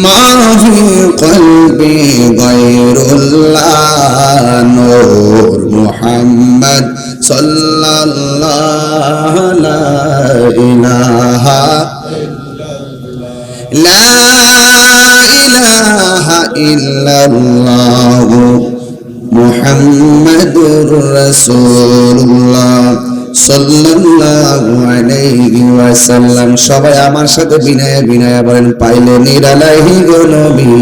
ما في قلبي غير الله نور محمد صلى الله لا إله إلا الله محمد رسول الله সাল্লাল্লাহু আলাইহি ওয়াসাল্লাম। সবাই আমার সাথে বিনয়ে বিনয়ে বলেন, পাইলে নিরালাহি গো নবী,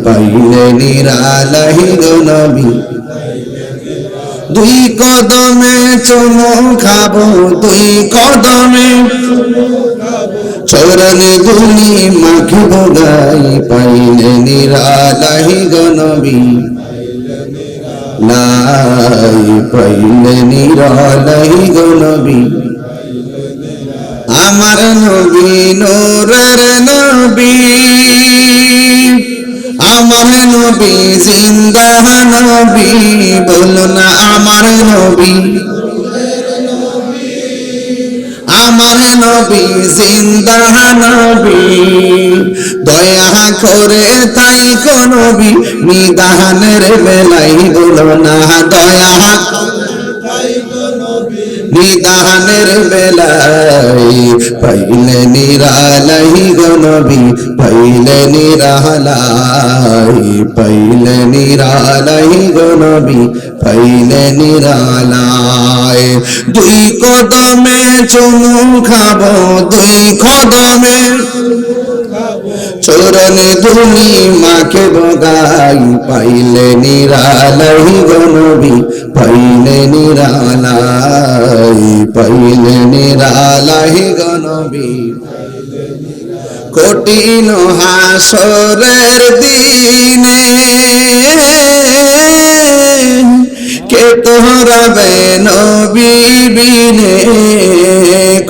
পাইলে নিরালাহি গো নবী, দুই কদমে চুমু খাবো, দুই কদমে চরণে ধুলি মাখিব গাই, পাইলে নিরালাহি গো নবী, লাই পাইলে নিরালাহি গো নবী। আমার নবী নূরের নবী, আমার নবী জিন্দা নবী, বলো না আমার নবী, আমার নবী জিন্দা নবী, দয়া করে তাই কো নবী, নিদানের বেলাই বলো না, দয়া নিদানের বেলাই, পাইলে নিরালাই গো নবী, পাইলে নিরালাই, পাইলে নিরালাই গো নবী, পাইলে নিরালাই। দুই কদমে চুমু খাবো, দুই কদমে চরণে ধুলি মাকে বগাই, পাইলে নিরালাই গো নবী, পাইলে নিরালাই, পাইলে নিরালাই গো নবী। কঠিন হাসরের দিনে কে তোরাবে নবী বিনে,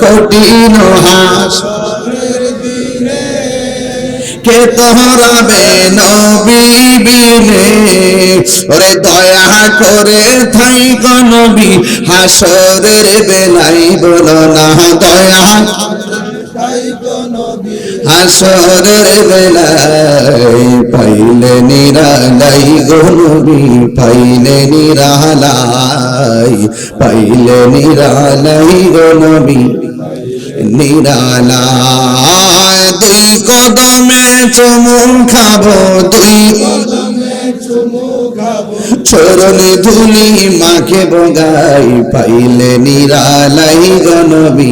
কঠিন হাসরের দিনে কে তোরাবে নবী বিনে, ওরে দয়া করে থাই গো নবী, হাসরের বেলাই বলো না, দয়া হাসরের বেলাই, পাইলে নিরালাই গো নবী, পাইলে নিরালাই, পাইলে নিরালাই গো নবী, নিরালাই। দুই কদমে চুমু খাবো, দুই চরণে ধুলি মাকে বগাই, পাইলে নিরালাই গো নবী,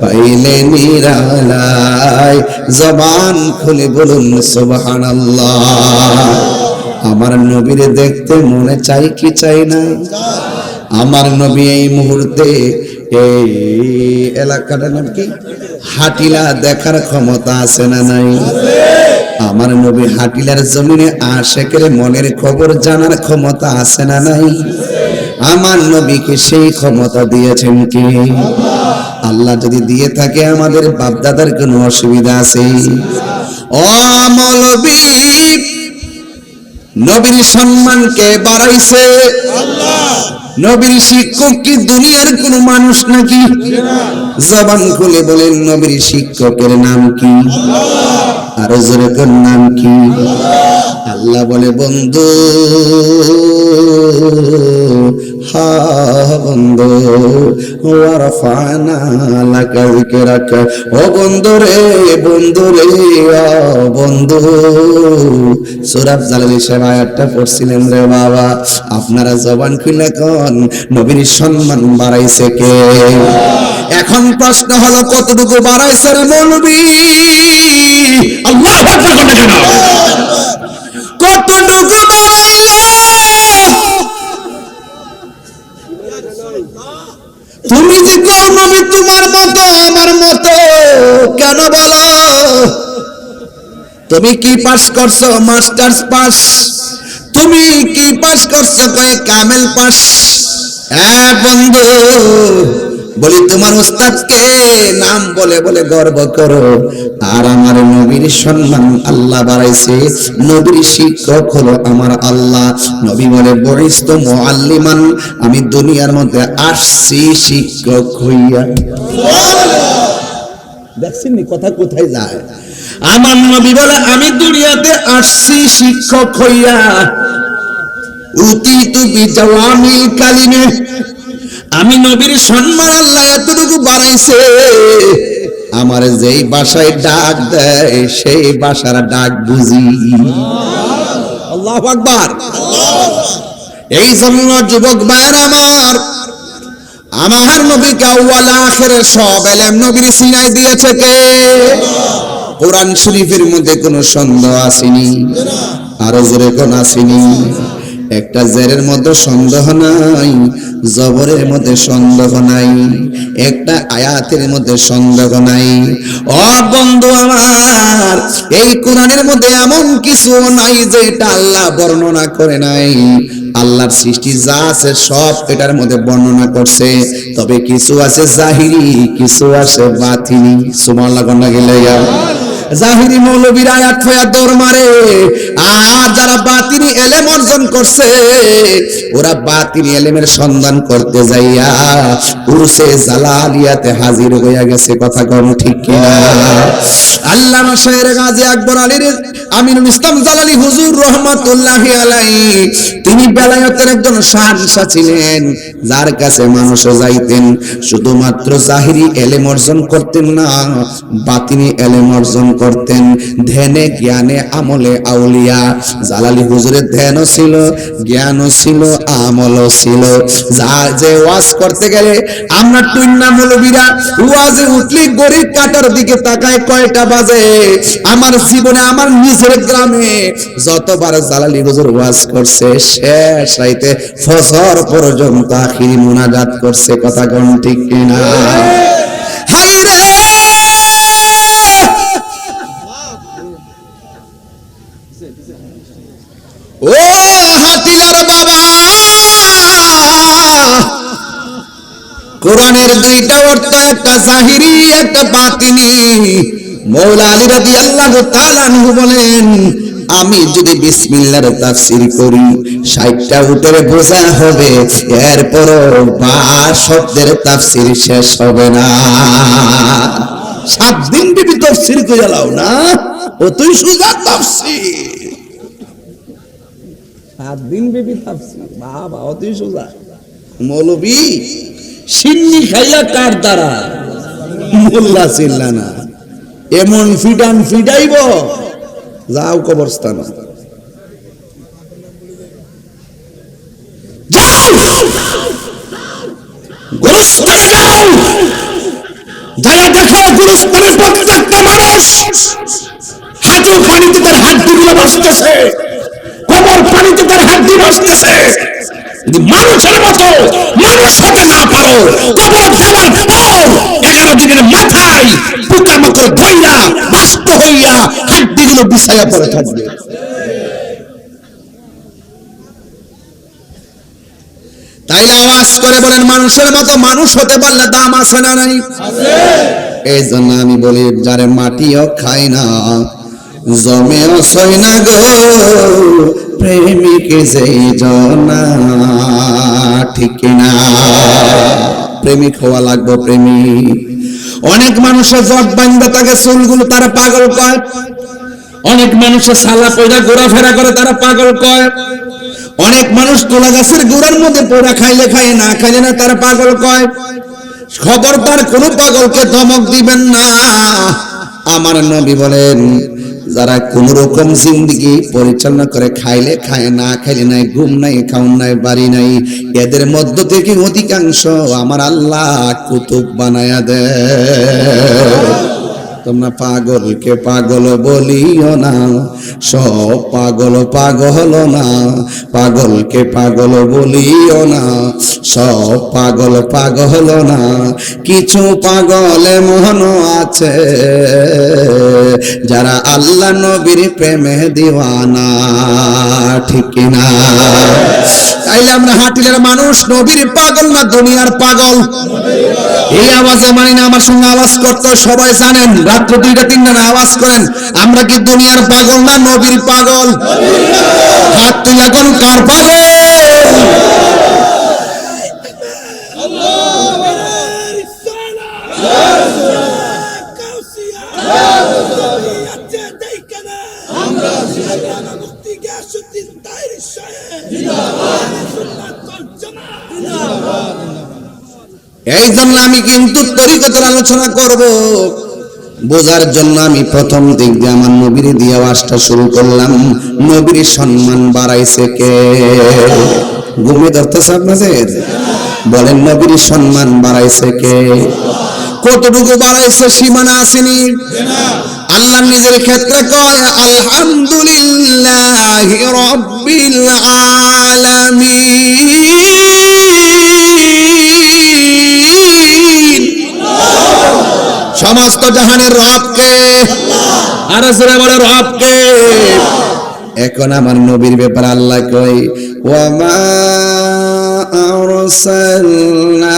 পাইলে নিরালাই। জবান খুলে বলুন সুবহানাল্লাহ। আমার নবীরে দেখতে মনে চাই কি চাই না? আমার নবী এই মুহূর্তে এই এলাকাটার নাম কি হাটিলা দেখার ক্ষমতা আছে না নাই? আমার নবী হাটিলার জমিনে আশেকের মনের খবর জানার ক্ষমতা আছে না নাই? আমার নবীকে সেই ক্ষমতা দিয়েছেন কি আল্লাহ? যদি দিয়ে থাকে আমাদের বাপ দাদার কোনো অসুবিধা আছে? ও মৌলবী, নবীর সম্মানকে বাড়াইছে আল্লাহ। নবীর শিক্ষক কি দুনিয়ার কোন মানুষ নাকি? জবান খুলে বলেন নবীর শিক্ষকের নাম কি? আর জোরে কোন নাম কি? আল্লাহ বলে বন্ধু, হা বন্ধু, ওয়ারফানা লাকা যিকরাক, ও বন্ধু রে, বন্ধু রে, ও বন্ধু। সূরা জালালের সেই আয়াতটা পড়ছিলেন রে বাবা, আপনারা জবান খুলে কোন নবীর সম্মান বাড়াইছে কে? এখন প্রশ্ন হলো কতটুকু বাড়াইছে রে মৌলবী? আল্লাহু আকবার বলেন কেন? কতটুকু বাড়াইলো? তুমি যে কও নবী তোমার মতো আমার মতো, কেন বলো? তুমি কি পাস করছো? Masters pass. তুমি কি পাস করছো? কয় কামেল পাস। হ্যাঁ বন্ধু, বলি তোমার উস্তাদকে নাম বলে বলে গর্ব করো, আর আমার নবীর সম্মান আল্লাহ বাড়াইছে। নবীর শিক্ষক হলো আমার আল্লাহ। নবী বলে বুইস্তু মুআল্লিমান, আমি দুনিয়ার মধ্যে আসছি শিক্ষক হইয়া। দেখছেন নি কথা কোথায় যায়। আমার নবী বলে আমি দুনিয়াতে আসছি শিক্ষক হইয়া, উতিতু বিজাওয়ামিল কালিমে, আমি নবীর সম্মান আল্লাহ এতটুকু বাড়াইছে, আমার যেই ভাষায় ডাক দেয় সেই ভাষার ডাক বুঝি। আল্লাহু আকবার। এই জন্য যুবক ভাইরা আমার নবীকে আউয়াল আখিরের সব ইলম নবীর সিনায় দিয়েছে কে? কোরআন শরীফের মধ্যে কোনো সন্দেহ আসেনি, আরো জোরে কোন আসেনি? একটা জেরের মধ্যে সন্দেহ নাই, জবরের মধ্যে সন্দেহ নাই, একটা আয়াতের মধ্যে সন্দেহ নাই। ও বন্ধু আমার, এই কোরআনের মধ্যে এমন কিছু নাই যেটা আল্লাহ বর্ণনা করে নাই। আল্লাহর সৃষ্টি যা আছে সব এটার মধ্যে বর্ণনা করছে, তবে কিছু আছে জাহিরি, কিছু আছে বাতিনি। সুবহানাল্লাহ কোন গেলে জাহিরি মৌলবীরা আয়াত ফায়াত দৌড় মারে, আর যারা বাতিনি এলেম অর্জন করছে ওরা বাতিনি এলেমের সন্ধান করতে যাইয়া উরসে জালালিয়াতে হাজির হইয়া গেছে। কথা কোন ঠিক কিনা? আল্লামা শায়ের গাজী আকবর আলীর আমিনুল ইসলাম জালালি হুজুর রহমাতুল্লাহি আলাইহি, তিনি বেলায়েতের একজন শাহনশাহ ছিলেন, যার কাছে মানুষ যাইতেন শুধুমাত্র জাহিরি এলেম অর্জন করতেন না, বাতিনি এলেম অর্জন করতেন। ধ্যানে জ্ঞানে আমলে আউলিয়া। জালালি হুজুরের ধ্যানও ছিল, জ্ঞানও ছিল, আমলও ছিল। যে ওয়াজ করতে গেলে আমরা টুইন্না মৌলবীরা ওয়াজে উঠলি গরিব কাটার দিকে তাকায় কয়টা বাজে। আমার জীবনে আমার নিজের গ্রামে যতবার জালালি হুজুর ওয়াজ করছে শেষ রাইতে ফজর পর্যন্ত আখিরি মুনাজাত করছে। কথা কোন ঠিক কিনা? হায় রে ও হাতিলার বাবা, কোরআনের দুইটা অর্থ, একটা জাহিরি একটা বাতিনি। মৌলা আলী রাদিয়াল্লাহু তাআলা আনহু বলেন, আমি যদি বিসমিল্লাহর তাফসীর করি 60টা উত্তরে বোঝা হবে, এরপরও বা শব্দের তাফসীর শেষ হবে না। 7 দিন বিবি তাফসীর কইরা লাও না, অতই সোজা তাফসীর। 7 দিন বিবি তাফসীর, বাবা অতই সোজা। মৌলবী সিন্নি খাইয়া কার দ্বারা মোল্লা চিল্লা না, এমন ফিডান ফিডাইব যাও কবরস্থান, যাও গোরস্থানে যাও, যারা দেখো গোরস্থানের প্রত্যেকটা মানুষ হাঁটু পানিতে তার হাড্ডিগুলো ভাসতেছে, কবর পানিতে তার হাড্ডি ভাসতেছে। যদি মানুষের মতো মানুষ হতে না পারো, কবর দেওয়ার পর 11 দিনের মাথায় পোকামাকড় ধইরা বাষ্প হইয়া হাড্ডিগুলো বিছায়া পড়ে থাকবে। তাইলে আওয়াজ করে বলেন, মানুষের মতো মানুষ হতে পারলে দাম আছে না নাই? আছে। এই জন্য আমি বলি, যারে মাটিও খায় না জমেও সয় না গো, প্রেমিক যেই জনা, ঠিক না? প্রেমিক হওয়া লাগবে, প্রেমিক। অনেক মানুষের জট বান্ধা থাকে চুলগুলো, তারা পাগল কয়। অনেক মানুষের সালা পয়দা ঘোরাফেরা করে, তারা পাগল কয়। অনেক মানুষ তোলা গাছের গোড়ার মধ্যে পড়া, খাইলে খায় না খাইলে না, তারা পাগল কয়। খবরদার কোন পাগলকে ধমক দিবেন না। আমার নবী বলেন, যারা কোন রকম জিন্দেগি পরিচালনা করে, খাইলে খায় না খাইলে নাই, ঘুম নাই খাউন নাই, বাড়ি নাই, এদের মধ্য থেকে অধিকাংশ আমার আল্লাহ কুতুব বানায়া দেয়। তোমরা পাগলকে পাগল বলিও না, সব পাগল পাগল না, পাগলকে পাগল বলিও না, সব পাগল পাগল না, কিছু পাগল মন আছে যারা আল্লাহ নবীর প্রেমে দিওয়ানা, ঠিক না? তাইলে আমরা হাটিলের মানুষ নবীর পাগল না দুনিয়ার পাগল? এই আওয়াজে মানি না, আমার সঙ্গে আওয়াজ করতে সবাই জানেন, রাত্র 2টা 3টা না আওয়াজ করেন। আমরা কি দুনিয়ার পাগল না নবীর পাগল? হাত তুলে কোন কার পাগল? মাওলানা মুফতি গিয়াসউদ্দিন তাহেরি সাহেব জিন্দাবাদ, সুন্নাত ওয়াল জামাত জিন্দাবাদ। এই জন্য আমি কিন্তু তরিকতের আলোচনা করব বোঝার জন্য আমি প্রথম দিক দিয়ে আমার নবীর দিয়ে আওয়াজটা শুরু করলাম। নবীর সম্মান বাড়াইছে কে? ঘুমে ধরতেছে আপনাদের? বলেন নবীর সম্মান বাড়াইছে কে? কতটুকু বাড়াইছে সীমানা আসেনি? আল্লাহ নিজের ক্ষেত্রে কয় আলহামদুলিল্লাহি রাব্বিল আলামিন। সমস্ত জাহানের রব কে? আর জোরে বলে রব কে? এখন আমার নবীর ব্যাপারে আল্লাহ কয় ওয়ামা আরসালনাকা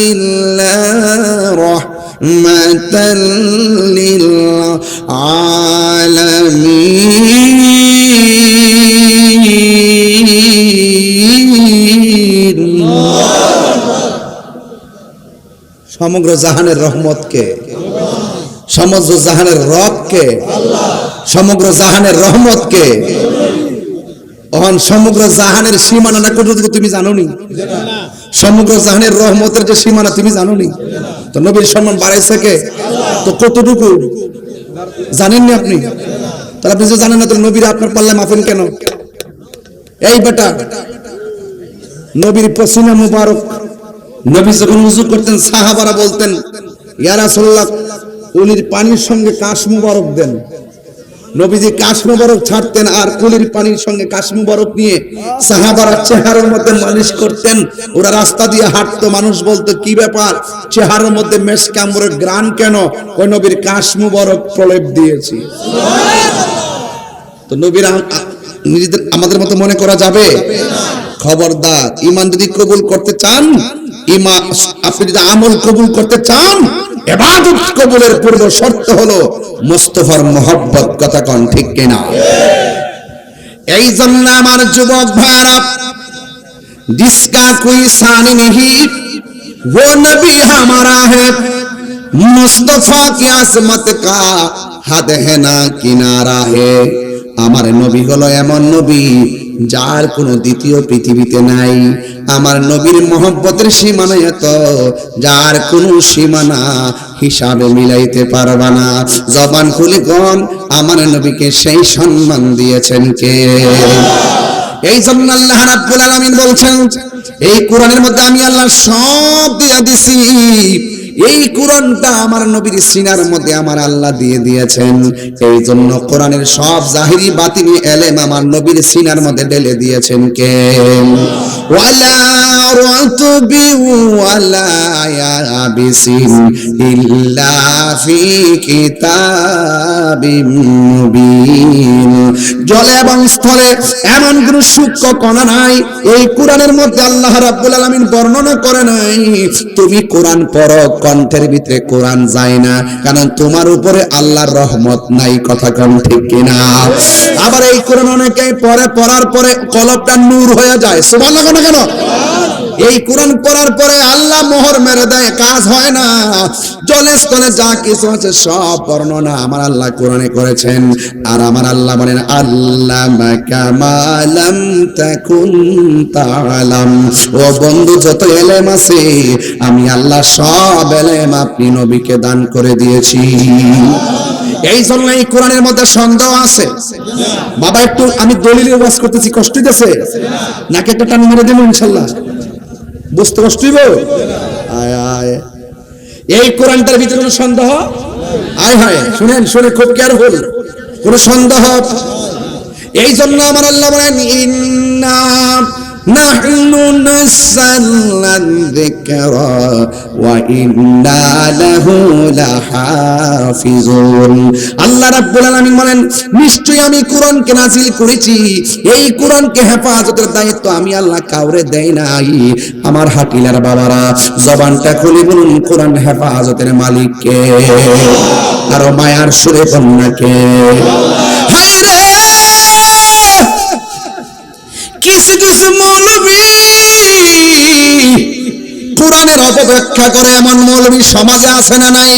ইল্লা রাহমাতাল লিল আলামিন। সমগ্র জাহানের রহমত কে? সমগ্র জাহানের রব কে? সমগ্র জাহানের রহমত কে? অহন সমগ্র জাহানের সীমানা কতটুকু তুমি জানোনি? সমগ্র জাহানের রহমতের যে সীমানা তুমি জানোনি? তো নবীর সম্মান বাড়াইছে কে? তো কতটুকু জানেননি আপনি? তাহলে আপনি যে জানেন না তো নবীর আপনার পাল্লায় মাফেন কেন? এই বেটা নবীর পসিনা মুবারক, নবী যখন ওযু করতেন সাহাবারা বলতেন ইয়া রাসূলুল্লাহ কুলির পানির সঙ্গে কাশ মুবারক দেন। নবীজি কাশ মুবারক ছাড়তেন আর কুলির পানির সঙ্গে কাশ মুবারক নিয়ে সাহাবারা চেহারার মধ্যে মালিশ করতেন। ওরা রাস্তা দিয়ে হাঁটতো, মানুষ বলতো কি ব্যাপার, চেহারার মধ্যে মেশক আম্বরের গ্রান কেন? ওই নবীর কাশ মুবারক প্রলেপ দিয়েছি। তো নবীর নিজেদের আমাদের মতো মনে করা যাবে? খবরদার, ঈমান যদি কবুল করতে চান, ঈমান আপনি যদি আমল কবুল করতে চান, ইবাদত কবুলের পূর্ব শর্ত হলো মুস্তাফার মহব্বত। কথা কোন ঠিক কিনা? এই জন্য আমার যুবক ভাইরা जिसका कोई शान नहीं वो नबी हमारा है, मुस्तफा की आजमत का हद है ना किनारा है। আমার নবী হলো এমন নবী যার কোনো দ্বিতীয় পৃথিবীতে নাই। আমার নবীর মহব্বতের সীমানা এত যার কোনো সীমানা হিসাবে মিলাইতে পারবা না। জবান খুলে কোন আমার নবীকে সেই সম্মান দিয়েছেন কে? এই জন্য আল্লাহ রাব্বুল আলামিন বলছেন এই কোরআনের মধ্যে আমি আল্লাহ সব দিয়ে দিছি। এই কোরআনটা আমার নবীর সিনার মধ্যে আমার আল্লাহ দিয়ে দিয়েছেন। এই জন্য কোরআনের সব জাহিরি বাতিনি ইলম আমার নবীর সিনার মধ্যে ঢেলে দিয়েছেন কে? ওয়ালা রাতবি ওয়ালা ইয়াবিসিন ইল্লা ফি কিতাবিম মুবিন। জলে এবং স্থলে এমন কোন সূক্ষ্ম কণা নাই এই কোরআনের মধ্যে আল্লাহ রাব্বুল আলামিন বর্ণনা করে নাই। তুমি কোরআন পড়ো, কণ্ঠের ভিতরে কোরআন যায় না, কারণ তোমার উপরে আল্লাহর রহমত নাই। কথা কোন ঠিক কিনা? আবার এই কোরআন অনেকেই পড়ে, পড়ার পরে কলবটা নূর হয়ে যায়। সুবহানাল্লাহ কেন কেন? এই কোরআন পড়ার পরে আল্লাহ মোহর মেরে দেয়, কাজ হয় না। জলে স্থলে যা কিছু আছে সব বর্ণনা আমার আল্লাহ কোরআনে করেছেন। আর আমার আল্লাহ বলেন আল্লামাকা মা লাম তাকুন তাআলাম। ও বন্ধু, যত ইলম আছে আমি আল্লাহ সব ইলম আপনি নবীকে দান করে দিয়েছি। এই জন্য এই কোরআনের মধ্যে সন্দেহ আছে। বাবা একটু আমি দলিলের ওয়াজ করতেছি, কষ্ট দিতেছে নাকি? একটা টান মেরে দেব ইনশাআল্লাহ, বুঝতে কষ্ট হইব? আয় আয়, এই কোরআনটার ভিতরে কোনো সন্দেহ? আয় হায়, শুনেন, শুনে খুব কেয়ারফুল, কোনো সন্দেহ। এই জন্য আমার আল্লাহ বলেন ইন্না নাহনু নাযালনা যিকরা ওয়া ইন্না লাহু লাহাফিজুন। আল্লাহ রাব্বুল আলামিন বলেন নিশ্চয়ই আমি কোরআনকে নাযিল করেছি, এই কোরআনকে হেফাজতের দায়িত্ব আমি আল্লাহ কাউরে দেই নাই। আমার হাটিলার বাবারা জবানটা খুলে বলুন কোরআন হেফাজতের মালিক কে? আর মায়ার সুরে কন্যাকে? হায় রে, কিছু কিছু মৌলবী কোরআনের অপব্যাখ্যা করে, এমন মৌলবী সমাজে আছে না নাই?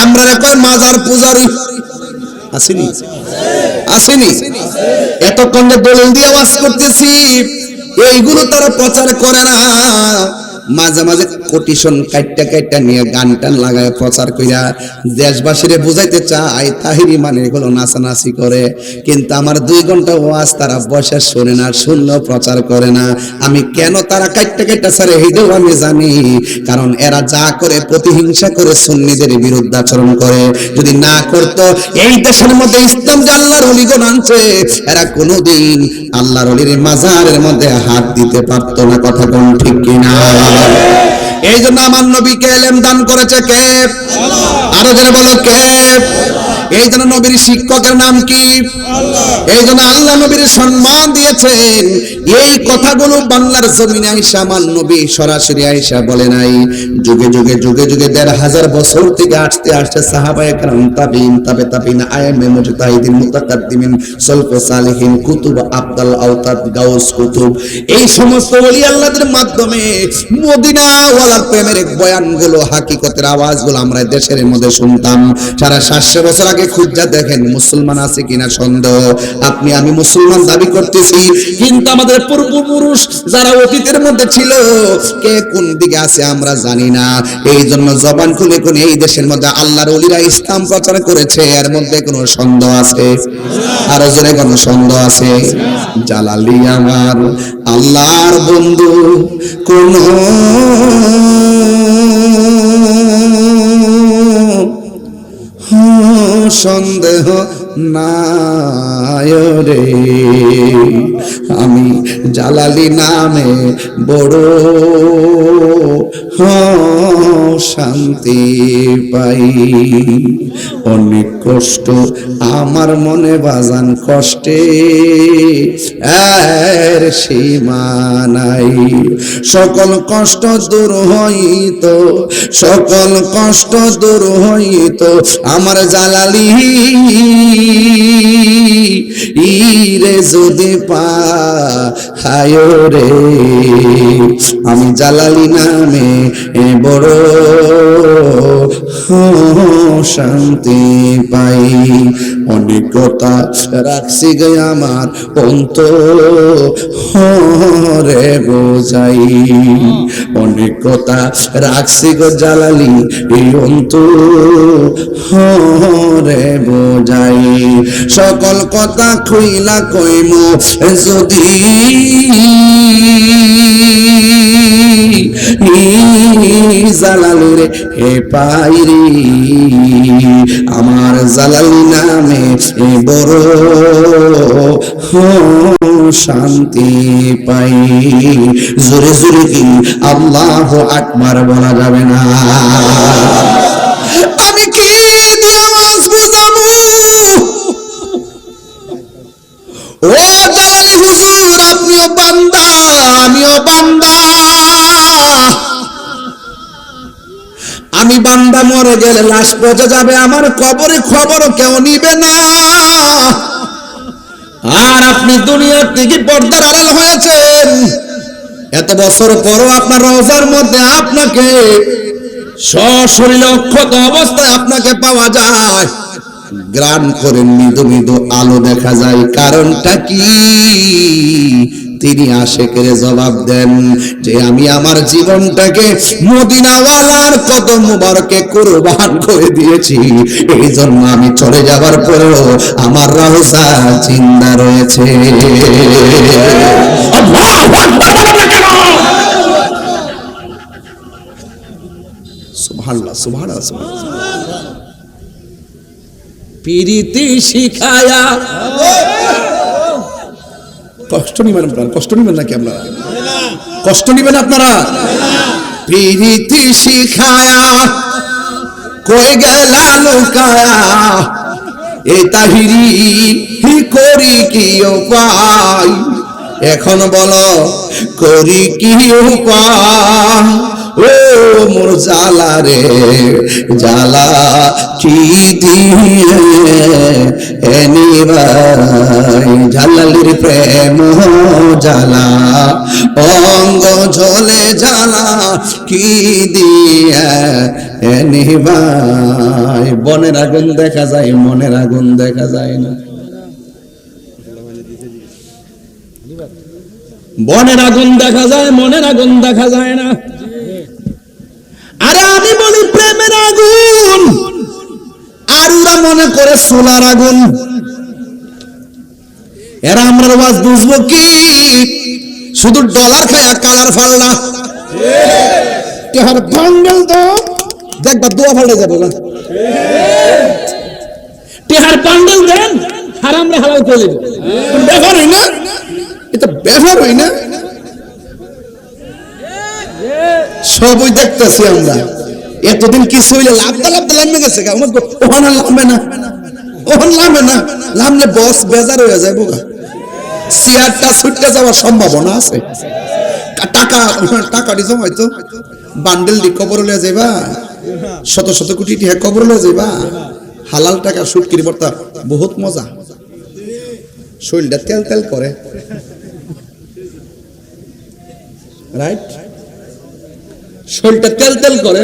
আমরা একবার মাজার পূজারি, আসেনি? আসেনি? এতক্ষণ যে দলিল দিয়ে ওয়াজ করতেছি, এইগুলো তারা প্রচার করে না। মাঝে মাঝে কোটিশন কাইটটা নিয়ে গান টান লাগায় প্রচার কইরা দেশবাসীরে বুঝাইতে চায় তাহিরি মানে এগুলো নাচানাচি করে। কিন্তু আমার 2 ঘন্টা ওয়াজ তারা বসে শোনে না, শুনলেও প্রচার করে না। আমি কেন তারা কাইটটা ছাড়ে এইটাও আমি জানি। কারণ এরা যা করে প্রতিহিংসা করে, সুন্নিদের বিরুদ্ধে আচরণ করে। যদি না করতো, এই দেশের মধ্যে ইসলাম যে আল্লাহর ওলিগণ আনছে, এরা কোনোদিন আল্লাহর ওলির মাজারের মধ্যে হাত দিতে পারতো না। কথা কোন ঠিক কিনা? এই জন্য আমার নবীকে ইলম দান করেছে কে? আরো জোরে বলো কে? এই জন্য নবীর শিক্ষকের নাম কি? এই জন্য আল্লাহ নবীর সম্মান দিয়েছেন। এই কথাগুলো বাংলার জমিনে আয়েশা আমার নবী সরাসরি আয়েশা বলে নাই। যুগে যুগে 1500 বছর থেকে আসতে সাহাবায়ে কেরাম, তাবিঈন, তাবিঈন, আইম্মে মুজতাহিদিন, মুতাকাদ্দিমিন, সলফে সালেহিন, কুতুব, আবদাল, আওতাদ, গাউস, কুতুব, এই সমস্ত ওলি আল্লাহদের মাধ্যমে মদিনা ওয়ালার প্রেমের বয়ানগুলো, হাকিকতের আওয়াজগুলো আমরা দেশের মধ্যে শুনতাম। সারা 700 বছর আগে খুঁজা দেখেন মুসলমান আছে কিনা সন্দেহ। আপনি আমি মুসলমান দাবি করতেছি, কিন্তু আমাদের পূর্বপুরুষ যারা অতীতের মধ্যে ছিল, কে কোন দিকে আছে আমরা জানি না। এই জন্য জবান খুলে কোন এই দেশের মধ্যে আল্লাহর ওলিরা ইসলাম প্রচার করেছে, এর মধ্যে কোনো সন্দেহ আছে? আর জোরে কোনো সন্দেহ আছে? জালালি আমার আল্লাহর বন্ধু, কোন সন্দেহ নাই রে, আমি জালালি নামে বড় শান্তি পাই। অনেক কষ্ট আমার মনে বাজান, কষ্টে এর সীমা নাই। সকল কষ্ট দূর হইত, সকল কষ্ট দূর হইত আমার জালালি ইরে যদি পায় রে। আমি জালালি নামে বড় শান্তি পাই। অনেক কথা রাখছি গে আমার অন্তরে বোঝাই, অনেক কথা রাখছি গো জালালি এই অন্তরে বোঝাই। সকল কথা খুইলা কইমু যদি জালালি রে হে পাইরি, আমার জালালি নামে বড় শান্তি পাই। জোরে জোরে কি আল্লাহু আকবার বলা যাবে না? আমি কি আওয়াজ বুঝাবো? ও জালালি হুজুর, আপনিও বান্দা আমিও বান্দা। আমি বান্দা মরে গেলে লাশ পচে যাবে, আমার কবরে খবর কেউ নিবে না। আর আপনি দুনিয়ার থেকে পর্দার আড়াল হয়েছেন, এত বছর পরও আপনার রওজার মধ্যে আপনাকে সশরীরে অক্ষত অবস্থায় আপনাকে পাওয়া যায়। গ্রান করে মৃদু মৃদু আলো দেখা যায়। কারণটা কি? তিনি আশেকের জবাব দেন যে আমি আমার জীবনটাকে মদিনাওয়ালার কদম মুবারকে কুরবান করে দিয়েছি, এই জন্য আমি চলে যাবার পরেও আমার রওজা জিন্দা রয়েছে। আল্লাহু আকবার বলেন না কেন? সুবহানাল্লাহ, সুবহানাল্লাহ, সুবহানাল্লাহ। প্রীতি শিখায়া, কষ্ট নিবেন আপনারা, কষ্ট নিবেন নাকি আপনারা? কষ্ট নিবেন আপনারা? প্রীতি শিখায়া কই গেলা লুকায়া, এ তাহিরি করি কি উপায়? এখন বলো করি কি উপায়? ও মোর জ্বালা রে জ্বালা কি দিয়ে এনিবাই জালালির প্রেম জ্বালা অঙ্গ ঝলে জ্বালা কি দিয়ে এনিবাই বনের আগুন দেখা যায় মনের আগুন দেখা যায় না বনের আগুন দেখা যায় মনের আগুন দেখা যায় না আরে আমি বলি প্রেমের আগুন আর ওরা মনে করে সোলার আগুন এরা আমরা আওয়াজ বুঝবো কি শুধু ডলার খায়া কালার ফালনা টেহার বান্ডেল দাও দেখবা দোয়া ফালে যাবে না টেহার বান্ডেল দেন হারাম রে হালাল করে দেব ব্যবহার হয় না এটা ব্যবহার হয় না সবই দেখতেছি আমরা এতদিন কিছু হইলে লাভ লামে গেছে ওখানে লামে না ওখানে লামে না লামলে বস বেজার হয়ে যায় বোকা চেয়ারটা ছুটতে যাওয়ার সম্ভাবনা আছে টাকা দিছ হয়তো বান্ডেল দি কবর লয়ে যাইবা শত শত কোটি টাকা কবর লয়ে যাইবা হালাল টাকা সুটকির বর্তা বহুত মজা শরীরটা তেল তেল করে রাইট শরীরটা তেল তেল করে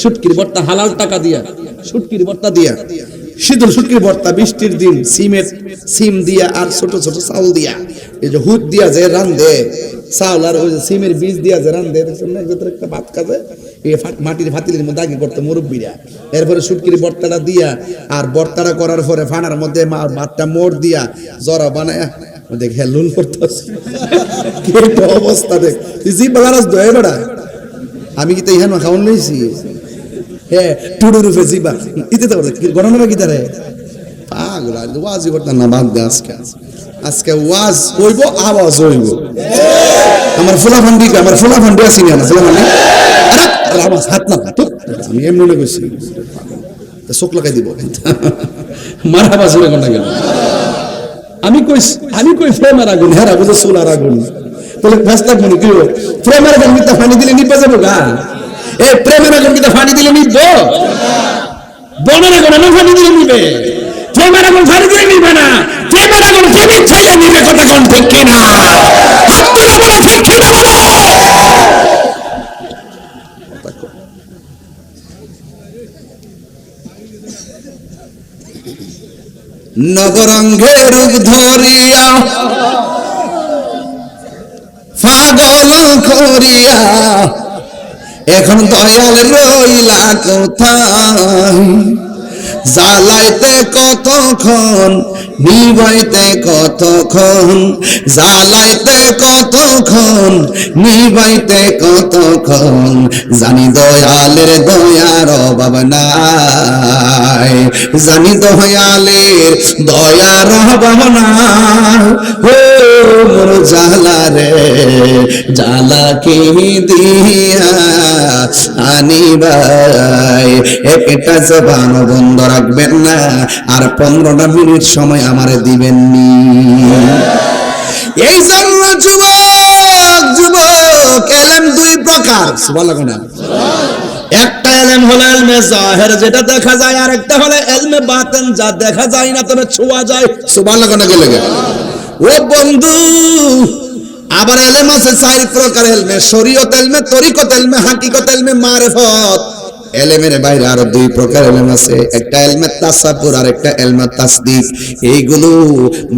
সুটকির বর্তা হালাল টাকা দিয়া সুটকির বর্তা দিয়া শীতল সুটকির বর্তা বৃষ্টির দিন সিম দিয়া আর ছোট ছোট চাউল দিয়া এই যে হুদ দিয়া যে রান্ধে চাউল আর ওই যে সিমের বীজ দিয়া যে রান্ধে একটা ভাত খাবে এই মাটির ভাতিলের মধ্যে আগে করতো মুরব্বীরা এরপরে সুটকির বর্তাটা দিয়া আর বর্তাটা করার পরে ফানার মধ্যে ভাতটা মোড় দিয়া জরা বানায় দেখ হ্যাঁ লুল করতেছে কি একটা অবস্থা দেখ জি বালারাস দয়ে বেড়া আমি কি তো ইহান খাওয়ান লইছি হ্যাঁ টুডু রূপে জিবা ইতে তো গণনা কি তারে পাগল ওয়াজ করতাম না বাদ দে আজকে ওয়াজ হইব আওয়াজ হইব আমার ফুলা ফান্ডি আছি না ফুলা ফান্ডি আরে আমার হাত না তো আমি এমনি মনে করছি চোখ লাগাই দিব মারা বাজ হইব না কেন আমি কই প্রেমের আগুন হ্যাঁ বুঝে সোলার আগুন বলে ফাস্তা মনে কি প্রেমের আগুন কিতা পানি দিলে নিপা যাবো গা এ প্রেমের আগুন কিতা পানি দিলে নিব বনের আগুন না পানি দিলে নিবে প্রেমের আগুন পানি দিলে নিবে না প্রেমের আগুন প্রেমিক চাইলে নিবে কথা কোন ঠিক কিনা হাত তুলে বলে ঠিক কিনা বলো নবরঙ্গের রূপ ধরিয়া পাগল করিয়া এখন দয়াল রইলা কোথায় জ্বালাইতে কতক্ষণ নিবাইতে কতক্ষণ জ্বালাইতে কতক্ষণ নিবাইতে কতক্ষণ জানি দয়ালের দয়ার অভাব নাই জানি দয়ালের দয়ার অভাব নাই ও মোর জ্বালা রে জ্বালা কি দিয়া আনিবাই একটা জবান বন্ধ রাখবেন না আর 15টা মিনিট সময় আমারে দিবেননি এই জন্য যুবক এলেম দুই প্রকার সুবহানাল্লাহ না একটা এলেম হলো ইলমে জাহির যেটা দেখা যায় আর একটা হলো ইলমে বাতিন যা দেখা যায় না তবে ছোঁয়া যায় সুবহানাল্লাহ না গেলে ও বন্ধু আবার এলেম আছে 4 প্রকার এলমে শরীয়ত এলমে তরিকত এলমে হাকিকত এলমে মারিফত এলেমের বাইরে আরো 2 প্রকার এলেম আছে একটা এলমে তাসাব্বুর আর একটা এলমে তাসদিক এইগুলো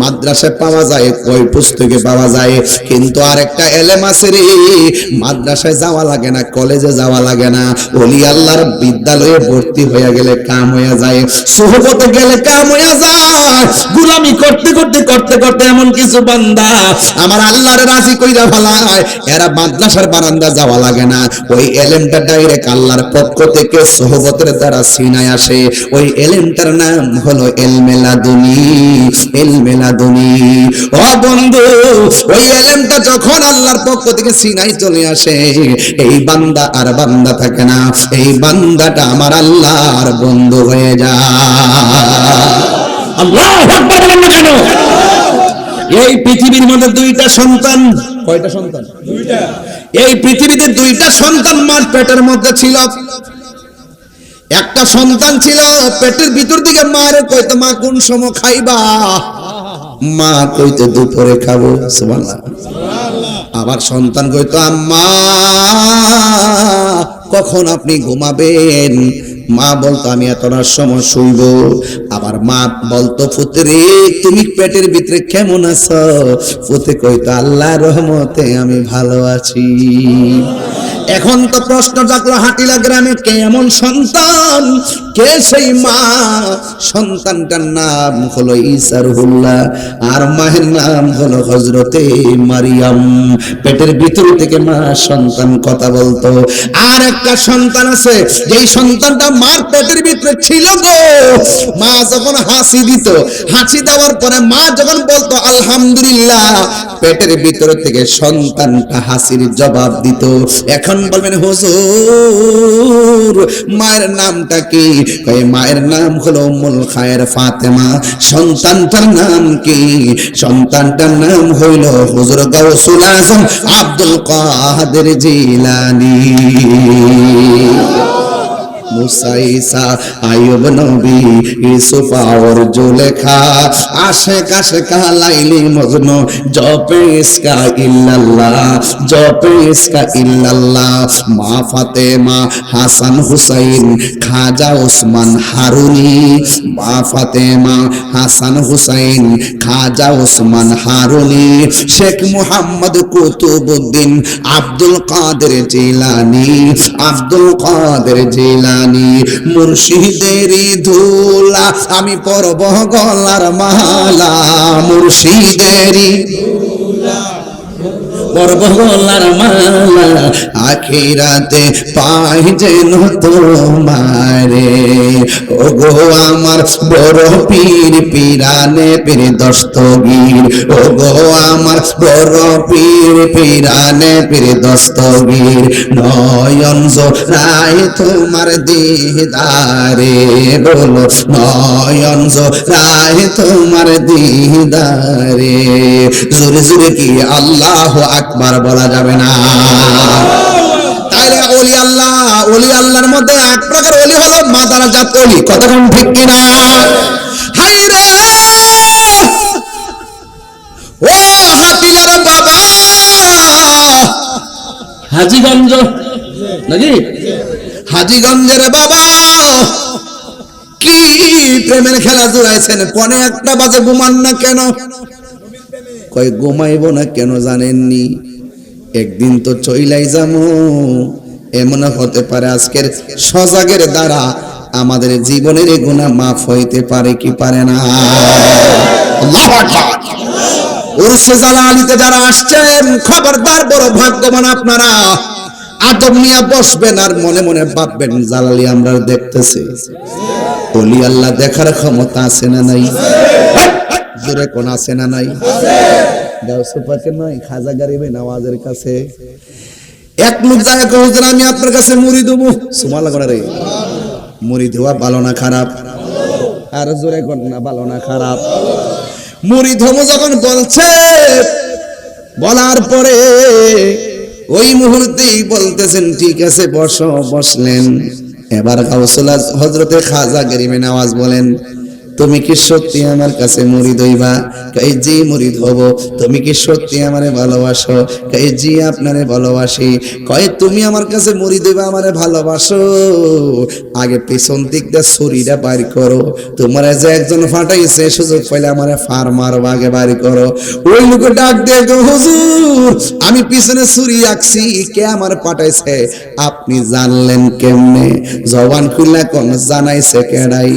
মাদ্রাসায় পাওয়া যায় ওই পুস্তকে পাওয়া যায় কিন্তু আরেকটা এলেম আছে রে মাদ্রাসায় যাওয়া লাগে না কলেজে যাওয়া লাগে না ওলি আল্লাহর বিদ্যালয়ে ভর্তি হয়ে গেলে কাম হয়ে যায় সুহবতে গেলে কাম হয়ে যায় গোলামি করতে করতে করতে করতে এমন কিছু বান্দা আমার আল্লাহর রাজি কইরা ফেলায় এরা মাদ্রাসার বারান্দা যাওয়া লাগে না ওই এলেমটা ডাইরেক্ট আল্লাহর পক্ষ থেকে সোহবতের দ্বারা সিনায় আসে ওই এলেমটার নাম হলো ইলমে লাদুনী ও বন্ধু ওই এলেমটা যখন আল্লাহর পক্ষ থেকে সিনায় চলে আসে এই বান্দা আর বান্দা থাকে না এই বান্দাটা আমার আল্লাহর বন্ধু হয়ে যায় আল্লাহু আকবার বলেন না কেন এই পৃথিবীর মধ্যে 2টা সন্তান কয়টা সন্তান 2টা এই পৃথিবীতে দুইটা সন্তান মার পেটের মধ্যে ছিল। একটা সন্তান ছিল পেটের ভিতর দিকে মারে কইতো মা কোন সময় খাইবা, মা কইতো দুপুরে খাবো, সুবহানাল্লাহ। আবার সন্তান কইতো আম্মা কখন আপনি ঘুমাবেন, মা বলতো আমি এতটার সময় শুইব। আবার মা বলতো পুত্রে তুমি পেটের ভিতরে কেমন আছো, পুত্রে কইতো আল্লাহর রহমতে আমি ভালো আছি। এখন তো প্রশ্ন জাগলো হাটিলা গ্রামে কে এমন সন্তান, কে সেই মা? সন্তানটার নাম হলো ঈসা রুহুল্লাহ, আর মায়ের নাম হলো হযরতে মারিয়াম। পেটের ভিতর থেকে মা সন্তান কথা বলতো। আর একটা সন্তান আছে যেই সন্তানটা মার পেটের ভিতরে ছিল গো, মা যখন হাসি দিত, হাসি দেওয়ার পরে মা যখন বলতো আলহামদুলিল্লাহ, পেটের ভিতর থেকে সন্তানটা হাসির জবাব দিত। এখন বলবেন হুজুর মায়ের নামটা কি? মায়ের নাম হলো উম্মুল খায়ের ফাতেমা। সন্তানটার নাম কি? সন্তানটার নাম হইল হুজুর গাউসুল আজম আব্দুল কাদের জিলানী। মুসা ঈসা আইয়ুব নবী ইউসুফ আর জুলেখা, আশেক আশেকা লাইলি মজনু, জপে ইসকা ইল্লাল্লাহ, জপে ইসকা ইল্লাল্লাহ। মা ফাতেমা হাসান হুসাইন খাজা ওসমান হারুনি, মা ফাতেমা হাসান হুসাইন খাজা ওসমান হারুনি, শেখ মুহাম্মদ কুতুবউদ্দিন আব্দুল কাদের জিলানী, আব্দুল কাদের জিলানী। মুর্শিদেরই ধুলা আমি পরব গলার মালা, মুর্শিদেরই পরব গলার মালা, আখিরাতে পাই যেন তোমারে। ও গো আমার বড় পীর পিরানে পীর দস্তগীর, ও গো আমার বড় পীর পিরানে পীর দস্তগীর, নয়ন জোড়ায় তোমার দিদারে, বলো নয়ন জোড়ায় তোমার দিদারে। জোরে জোরে কি আল্লাহু আকবার বলা যাবে না? তাইলে ওলি আল্লাহ, ওলি আল্লাহর মধ্যে এক প্রকার ওলি হলো মাদারাজাত ওলি, কথা কোন ঠিক কিনা? হাই রে ও হাতিলার বাবা হাজীগঞ্জ নাকি, হাজীগঞ্জের বাবা কি প্রেমের খেলা জুড়াইছেন। পনে একটা বাজে ঘুমান না কেন? কয় ঘুমাইব না কেন জানেননি? একদিন তো চইলাই যামু, এমন হতে পারে আজকের সজাগের দ্বারা আমাদের জীবনের গুনাহ মাফ হইতে পারে কি পারে না? আল্লাহু আকবার। উরসে জালালিতে যারা আসছেন খবরদার বড় ভাগ্যবান আপনারা। আদব নিয়ে বসবেন আর মনে মনে ভাববেন জালালি আমরা দেখতেছি। ওলি আল্লাহ দেখার ক্ষমতা আছে না নাই? জোরে কোন আছে না নাই? গাউসুপাকে নয়, খাজা গরিবে নওয়াজের কাছে এক লোক যায় হুজুর আমি আপনার কাছে মুড়ি দেবো। সুবহানাল্লাহ করে রে, মুড়ি দেওয়া ভালো না খারাপ? আর জোরে কোন না ভালো না খারাপ? মুড়ি ধমো যখন বলছে, বলার পরে ওই মুহূর্তেই বলতেছেন ঠিক আছে বসো। বসলেন। এবার গাউসুল হযরতে খাজা গরিবে নওয়াজ বলেন তুমি কি সত্যি আমার কাছে মুরিদ হইবা? কই জি মুরিদ হব। তুমি কি সত্যি আমারে ভালোবাসো? কই জি আপনারে ভালোবাসি। কয় তুমি আমার কাছে মুরিদ হইবা, আমারে ভালোবাসো? আগে পেছন দিক দিয়ে ছুরিটা বাইর করো। তোমারে যে একজন ফাটাইছে সুযোগ পাইলে আমারে ফার মারবা, আগে বাইর করো। ওই লোকে ডাক দিয়ে হুজুর আমি পিছনে ছুরি রাখছি, কে আমার পাঠাইছে? আপনি জানলেন কেমনে? জবান খুলে কোন জানাইছে কেডাই?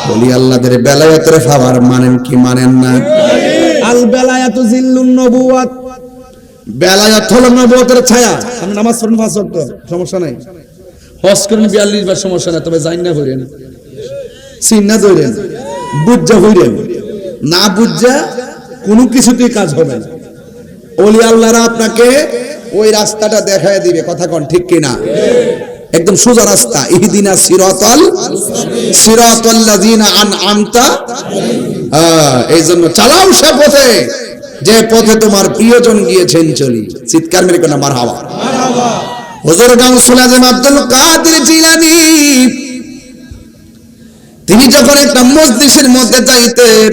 বলি আল্লাহদের বেলায়েতের ফাওয়ার মানেন কি মানেন না? আল বেলায়াতু জিল্লুন নবুওয়াত, বেলায়াত হলো নবুয়তের ছায়া। আপনি নামাজ পড়েন 5 ওয়াক্ত, সমস্যা নাই। হজ করেন 42 বার, সমস্যা নাই। তবে জাইন্না হইরেন, সিন্না ধরেন, বুঝা হইরেন। না বুঝা কোনো কিছুতেই কাজ হবে না। ওলি আল্লাহরা আপনাকে ওই রাস্তাটা দেখায় দিবে, কথা কোন ঠিক কিনা? একদম সোজা রাস্তা। ইহদিনা সিরাতাল লাযিনা আনআমতা, এই জন্য চালাও সে পথে। যে পথে তোমার প্রিয়জন গিয়েছেন চলি। চিৎকার মেরে কোনা মারহাবা। হুজুর গাউসুল আজম আব্দুল কাদের জিলানী তিনি যখন একটা মজলিসের মধ্যে যাইতেন,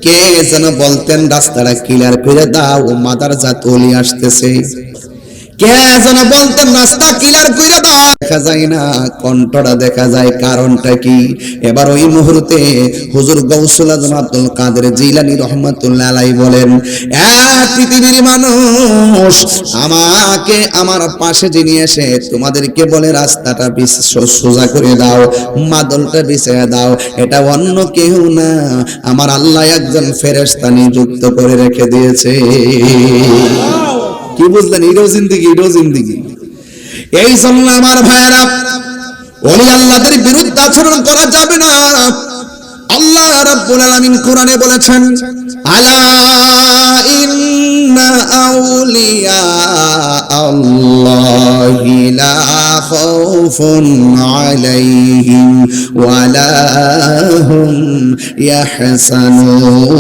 কে যেন বলতেন রাস্তাটা ক্লিয়ার করে দাও, মাদারজাত ওলি আসতেছে। কে যেন বলতেন রাস্তা ক্লিয়ার করে দাও, দেখা যায় না, কণ্ঠটা দেখা যায়, কারণটা কি? এবার ওই মুহূর্তে হুজুর গাউসুল আজম আব্দুল কাদের জিলানী রহমাতুল্লাহ আলাইহি বলেন, পৃথিবীর মানুষ, আমাকে আমার পাশে যিনি এসে তোমাদেরকে বলে রাস্তাটা সোজা করে দাও, মাদলটা বিছিয়ে দাও, এটা অন্য কেউ না, আমার আল্লাহ একজন ফেরেশতা নিযুক্ত করে রেখে দিয়েছে। কি বুঝলেন? এটাও জিন্দেগি, এটাও জিন্দেগি। এই জন্য আমার ভাইয়েরা, ওলি আল্লাহদের বিরুদ্ধে আচরণ করা যাবে না। আল্লাহ রাব্বুল আলামিন কোরআনে বলেছেন, আলা ইন্না আউলিয়া আল্লাহি লা খাউফুন আলাইহিম ওয়া লা হুম ইয়াহসানুন।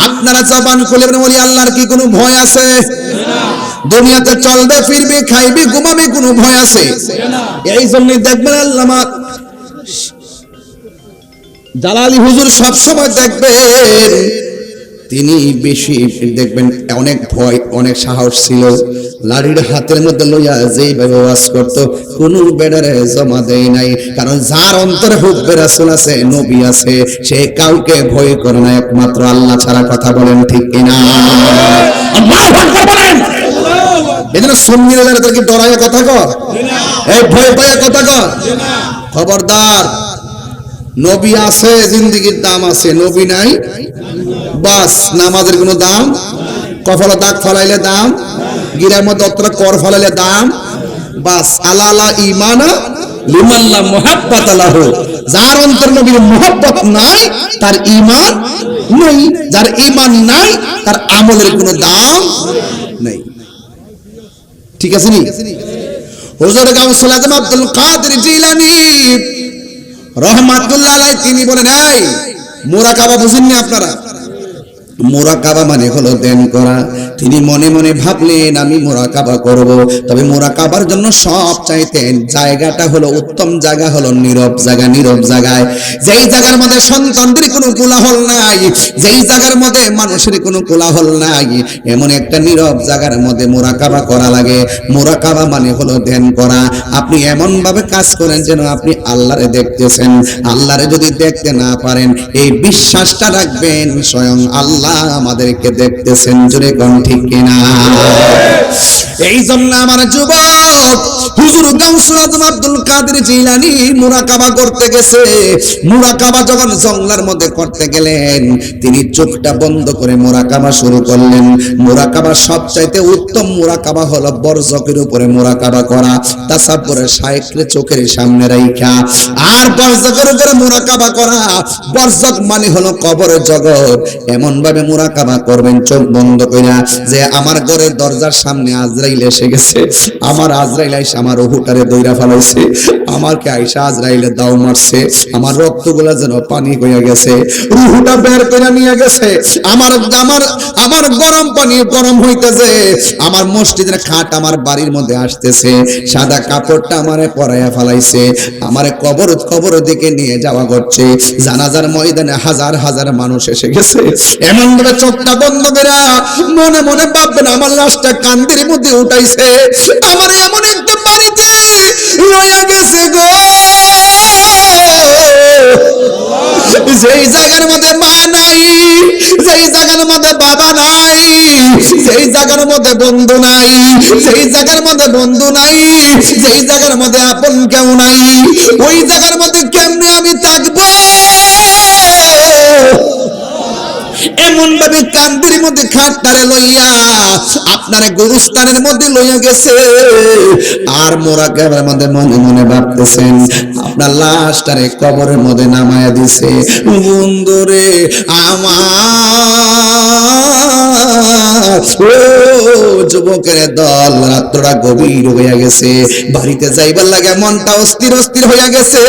আপনারা জবান খুলে বলেন, ওলি আল্লাহর কি কোনো ভয় আছে? দুনিয়াতে চলবে ফিরবে খাইবে ঘুমাবে, কোনো ভয় আছে? এই জন্যই দেখবেন আল্লামা জালালি হুজুর সব সময় দেখবেন তিনি বেশি দেখবেন অনেক ভয়, অনেক সাহস ছিল। লাড়ির হাতের মধ্যে লইয়া যেইভাবে ওয়াজ করত, কোন বেড়ারে জমা দেয় নাই। কারণ যার অন্তরে হুব্বে রাসূল আছে, নবী আছে, সে কাউকে ভয় করে না একমাত্র আল্লাহ ছাড়া। কথা বলেন ঠিক কিনা? আল্লাহু আকবার বলেন। এজন্য সুন্নিরা তাদেরকে ডরায় কথা কর, এই ভয় পায় কথা কর। খবরদার, নবী আছে, জিন্দেগির দাম আছে, নবী নাই বাস নামাজের কোনো দাম, কপালে দাগ ফালাইলে দাম, গিরার মধ্যে অতটা কর ফালাইলে দাম, বাস। আলা আলা ঈমানা লিমান লা মুহাব্বাতা লাহু। যার অন্তর নবীর মুহাব্বত নাই, তার ঈমান নাই। যার ঈমান নাই, তার আমলের কোনো দাম নাই। ঠিক আছে নি? হুজুর গাউসুল আজম আব্দুল কাদের জিলানী রহমাতুল্লাহ আলাইহি তিনি বলেন, এই মুরাকাবা বুঝেননি আপনারা? মুরাকাবা মানে হলো ধ্যান করা। তিনি মনে মনে ভাবলেন, আমি মুরাকাবা করব, তবে মুরাকাবার জন্য সব চাইতেন জায়গাটা হলো উত্তম জায়গা, হলো নীরব জায়গা। নীরব জায়গায়, যেই জায়গার মধ্যে সন্তানদের কোনো কোলাহল নাই, যেই জায়গার মধ্যে মানুষের কোনো কোলাহল নাই, এমন একটা নীরব জায়গার মধ্যে মুরাকাবা করা লাগে। মুরাকাবা মানে হলো ধ্যান করা। আপনি এমন ভাবে কাজ করেন যেন আপনি আল্লাহরে দেখতেছেন। আল্লাহরে যদি দেখতে না পারেন, এই বিশ্বাসটা রাখবেন স্বয়ং আল্লাহ আমাদেরকে দেখতেছেন। জোরে কোন ঠিক কিনা? এই জন্য আমার যুবক হুজুর গাউসুল আজম আব্দুল কাদের জিলানী মুরাকাবা করতে গেছে। মুরাকাবা যখন জঙ্গলের মধ্যে করতে গেলেন, তিনি চোখটা বন্ধ করে মুরাকাবা শুরু করলেন। মুরাকাবা সবচাইতে উত্তম মুরাকাবা হলো বরজকের উপরে মুরাকাবা করা, তাসাব্বুরের শাইখকে চোখের সামনে রাইখা, আর বরজকের উপরে মুরাকাবা করা। বরজক মানে হলো কবরের জগৎ। এমন ভাবে মুরাকাবা করবেন চোখ বন্ধ কইরা, যে আমার ঘরের দরজার সামনে আজরাইল এসে গেছে, আমার আজরাইল আইসা আমার রুহুটারে দইরা ফেলাইছে, আমারকে আইসা আজরাইলে দাও মারছে, আমার রক্তগুলা যেন পানি হইয়া গেছে, রুহুটা বের করে নিয়ে গেছে, আমার আমার আমার গরম পানি গরম হইতেছে, আমার মসজিদের খাট আমার বাড়ির মধ্যে আসতেছে, সাদা কাপড়টা আমারে পরাইয়া ফেলাইছে, আমারে কবর দিকে নিয়ে যাওয়া করছে। জানাজার ময়দানে হাজার হাজার মানুষ এসে গেছে। এমন ভাবে চোখটা বন্ধ করে মনে মনে ভাববেন, আমার লাশটা কান্দের মধ্যে উঠাইছে, আমার এমন একটা বাড়িতে লইয়া গেছে গো, যেই জায়গার মধ্যে মা নাই, যেই জায়গার মধ্যে বাবা নাই, যেই জায়গার মধ্যে বন্ধু নাই, যেই জায়গার মধ্যে বন্ধু নাই, যেই জায়গার মধ্যে আপন কেউ নাই, ওই জায়গার মধ্যে কেমনে আমি থাকবো? এমন ভাবে কান্দির মধ্যে খাটটারে লইয়া আপনার গুরুস্থানের মধ্যে লইয়া গেছে। আর মুরাকাবার মধ্যে মনে মনে ভাবতেছেন, আপনার লাশটারে কবরের মধ্যে নামায়া দিছে। বন্ধুরে আমার ও যুবকের দল, রাত্রটা গভীর হয়ে গেছে, বাড়িতে যাইবার লাগে মনটা অস্থির অস্থির হইয়া গেছে।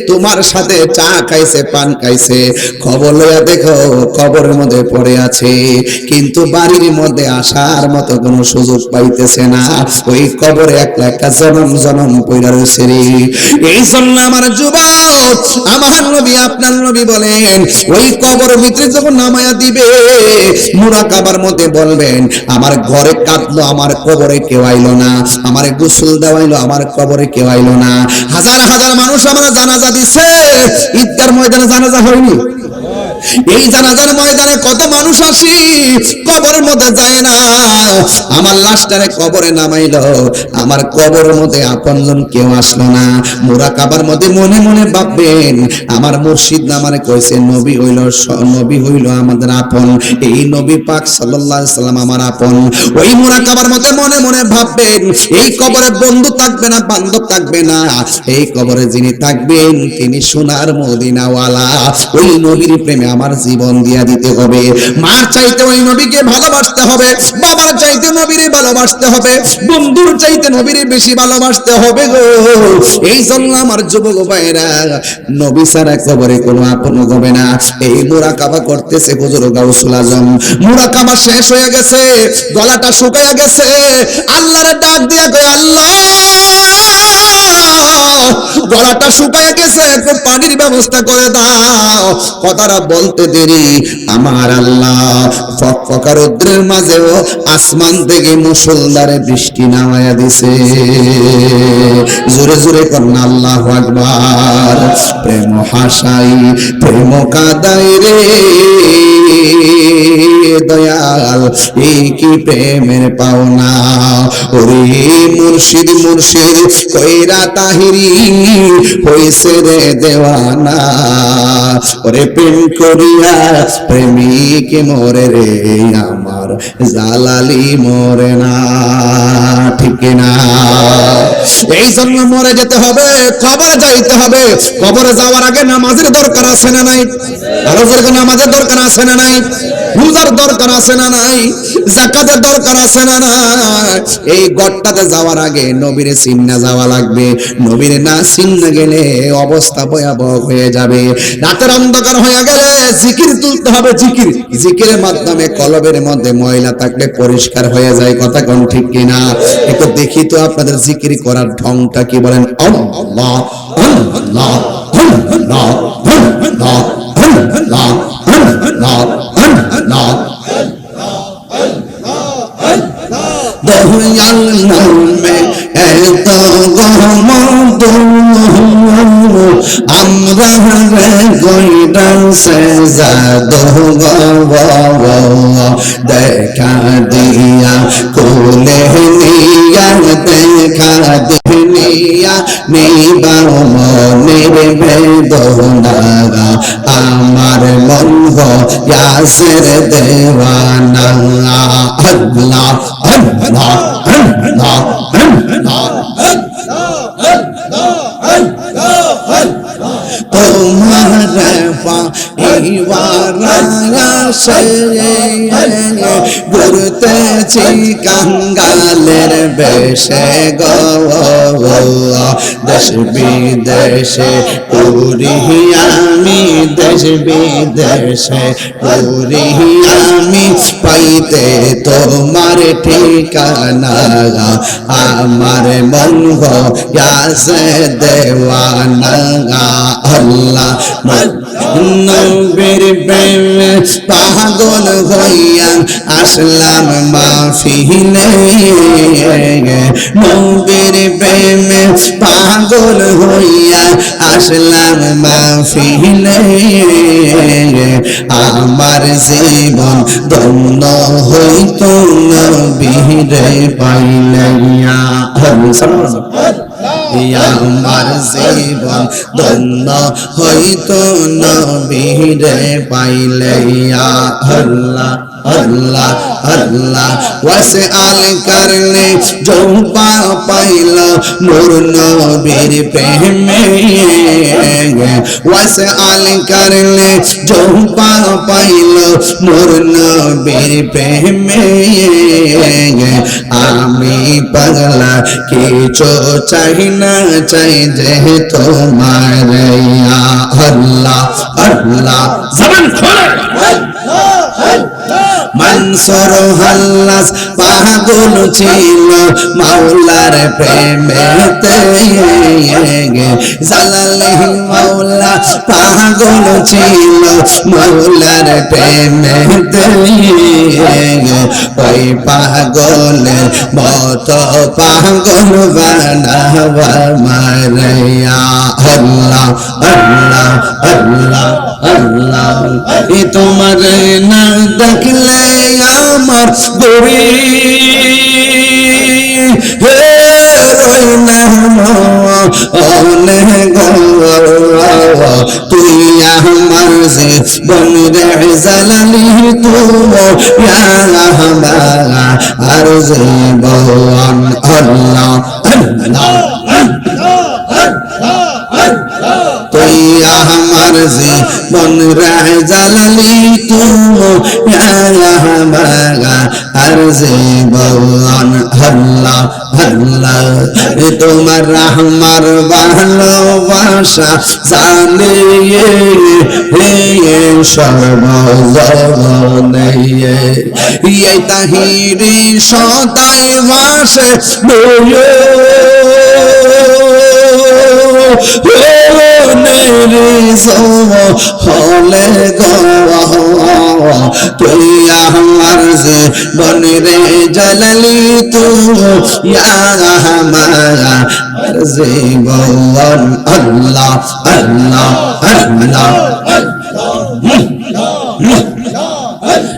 তোমার সাথে চা খাইছে, পান খাইছে, খবর লইয়া দেখো খবরের মধ্যে পড়ে আছে, কিন্তু বাড়ির মধ্যে আসার মতো কোনো সুযোগ পাইতেছে না। ওই কবরে একটা একটা জনম জনম পইড়া রয়েছে রে। এই জন্য আমার যুবক, আমার নবী আপনার নবী বলেন, ওই কবর ভিতরে যখন নামায়া দিবে, মুরাকাবার মধ্যে বলবেন, আমার ঘরে কাঁদলো, আমার কবরে কেউ আইলো না, আমার গোসল দেওয়াইলো, আমার কবরে কেউ আইলো না। হাজার হাজার মানুষ আমার জানাজা দিছে, ঈদগার ময়দানে জানাজা হয়নি। এই জানাজার ময়দানে কত মানুষ আসি, কবরের মধ্যে যায় না। আমার লাশটারে কবরে নামাইলো, আমার কবরের মধ্যে আপনজন কেউ আসলো না। মুরাকাবার মধ্যে মনে মনে ভাববেন, আমার মুর্শিদ আমারে কইছে নবী হইল আমাদের আপন, এই নবী পাক সাল্লাল্লাহু আলাইহি সাল্লাম আমার আপন। ওই মুরাকাবার মধ্যে মনে মনে ভাববেন, এই কবরে বন্ধু থাকবে না, বান্ধব থাকবে না, এই কবরে যিনি থাকবেন তিনি সোনার মদিনাওয়ালা। ওই নবীর প্রেমে আমার জীবন দিয়া দিতে হবে। মার চাইতে ওই নবীকে ভালোবাসতে হবে, বাবার চাইতে নবীরে ভালোবাসতে হবে, বন্ধুর চাইতে নবীরে বেশি ভালোবাসতে হবে গো। এই জন্য আমার যুবক ভাইরা, নবী ছাড়া কবরে কোনো আপন হবে না। এই মুরাকাবা করতেছে হুজুর গাউসুল আজম, মুরাকাবা শেষ হয়ে গেছে, গলাটা শুকায়া গেছে, আল্লাহরে ডাক দিয়া কয়, আল্লাহ গলাটা শুকায় গেছে, একটু পানির ব্যবস্থা করে দাও। কথাটা বলতে দেরি, আমার আল্লাহ ফকফকা রৌদ্রের মাঝেও আসমান থেকে মুষলধারে বৃষ্টি নামায়া দিছে। জোরে জোরে কন্যা আল্লাহু আকবার। প্রেম হাসাই প্রেম কাদাই রে দয়াল, এই কি প্রেমের পাওনা। ওরে মুর্শিদ মুর্শিদ কইরা তাহিরি হইছে রে দেওয়ানা। ওরে প্রেম করিয়া প্রেমিক মরে রে, আমার জালালি মরে না, ঠিক না? এই জন্য মরে যেতে হবে, কবরে যাইতে হবে। কবরে যাওয়ার আগে নামাজের দরকার আছে না নাই? আরো জোরে নামাজের দরকার আছে না নাই? রোজার দরকার আছে না নাই? যাকাতের দরকার আছে না নাই? এই গড়টাতে যাওয়ার আগে নবীরে চিন্না যাওয়া লাগবে। নবীরে না চিন্না গেলে অবস্থা ভয়াবহ হয়ে যাবে। রাতের অন্ধকার হয়ে গেলে জিকির তুলতে হবে, জিকির। জিকিরের মাধ্যমে কলবের মধ্যে ময়লা থাকলে পরিষ্কার হয়ে যায়। কথা কোন ঠিক কিনা? একটু দেখি তো আপনাদের জিকির করার ঢংটা কি, বলেন আল্লাহ আল্লাহ আল্লাহ আল্লাহ আল্লাহ আল্লাহ আল্লাহ। দয়াল নামে এত গমত আমরা রে গইরা সেজাদো গো, দেখা দিয়া কোলে নিয়া, দেখা দিয়া নিবাও মনের বেদনা, আমার মন ইয়াসের দেওয়ানা। আল্লাহ আল্লাহ আল্লাহ তোমার ঘুরতেছি কাঙ্গালের বেশে গো, দেশ বিদেশে পুরি আমি, দেশ বিদেশে পুরি আমি, পাইতে তোমার ঠিকানা, আমার মন ইয়াসে দেওয়ানা। আল্লাহ নবীর প্রেমে পাগল হইয়া আসলাম মাহফিলে, নবীর প্রেমে পাগল হইয়া আসলাম মাহফিলে, আমার জীবন ধন্য হইত নবীরে পাইলাইয়া। আমার জীবন ধন্য হইত নবীরে পাইলাইয়া। আল্লাহ আল্লাহ আল্লাহ ওয়াসে আল করলে जो পা পাইল নূর নবীর প্রেমে, ওয়াসে আল করলে जो পাইল মোর নবীর প্রেমে আমি পাগলা কিছু চাই না চাই যে তোমার আল্লাহ আল্লাহ জবান খোলে মনসুর হাল্লাস পাগল ছিল মাওলার প্রেমেতে জালালি মাওলা পাগল ছিল মাওলার প্রেমেতে ওই পাগলের মত পাগল বানাবা মারিয়া আল্লাহ আল্লাহ আল্লাহ আল্লাহ এ তোমার না দেখলে আমার গরি হে রইনা অনে গো তুই আমার জীবন রে জালালি তুমো আর জীবন আল্লাহ আল্লাহ তুই আমার জীবন রে জালালি তুমো আর জীবন আল্লাহ আল্লাহ তোমার রহমার ভালোবাসা জানে সর্বজনে এই তাহিরি সদাই বাসে হলে তুই আমার জীবন রে জালালি তুই আমার জীবন আল্লাহ আল্লাহ আল্লাহ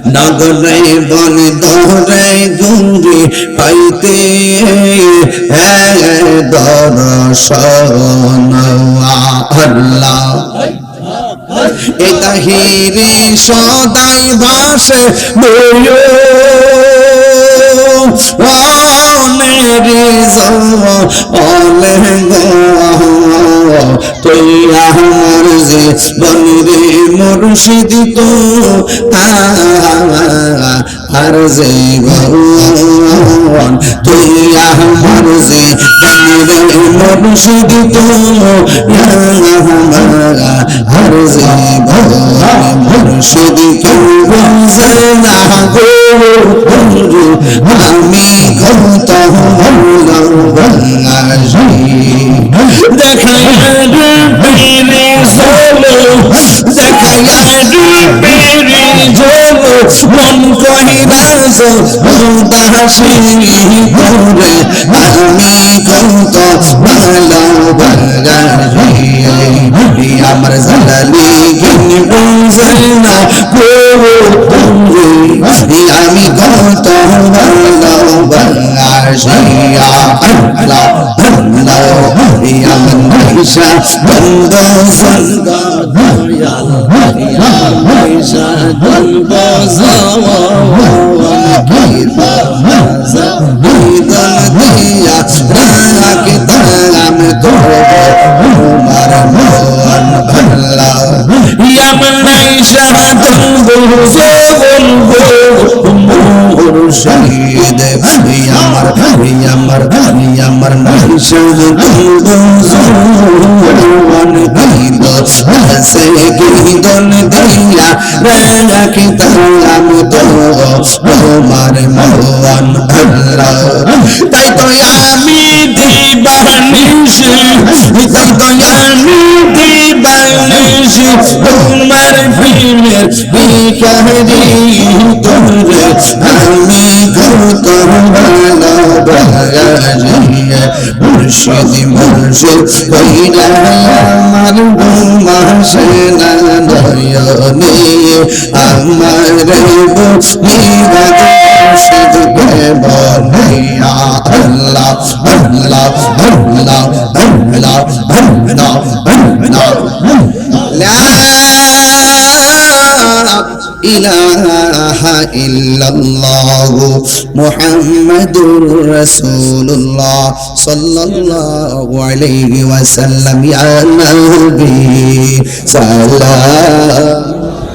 নগরে বন দরে গুঙ্গি পাইতে দর্শন আল্লাহ এ তাহিরি সদাই ভাসে তুই আমার জীবন রে মুর্শিদ তো আর জীবন তুই আমার জীবন রে মুর্শিদ তো আর জীবন মুর্শিদ তো বুঝে না গো আমি কত দেখায়া রূপেরে ঝোলো দেখায়া রূপেরে ঝোলো মন কহিলা উদাসী করে আমি কত ভালোবাসি আমার জালালি গিন বুঝে না আমি কত ভালোবাসি আল্লাহ আল্লাহ আমার পয়সা বন্ধ সঙ্গ দয়াল পয়সা বন্ধ দিয়া রাখি দাম তোমার মন ভালা আমার পয়সা বন্ধ মুর্শিদ আমার পয়সা সে গীতন দিয়া রাখি তাম তোমার মন আল্লাহ তাই তো আমি দিবানিশি তাই তো আমি দিবানিশি তোমার প্রেমের বিকারি তোরে আমি কত ভালোবাসি মুর্শিদ মুর্শিদ কইলা আমার মাসে না নয়নে আমার মুর্শিদ কে বলিয়া আল্লাহ আল্লাহ আল্লাহ আল্লাহ আল্লাহ আল্লাহ লা ইলাহা ইল্লাল্লাহু মুহাম্মাদুর রাসূলুল্লাহ সাল্লাল্লাহু আলাইহি ওয়াসাল্লাম ইয়া নবী সালাম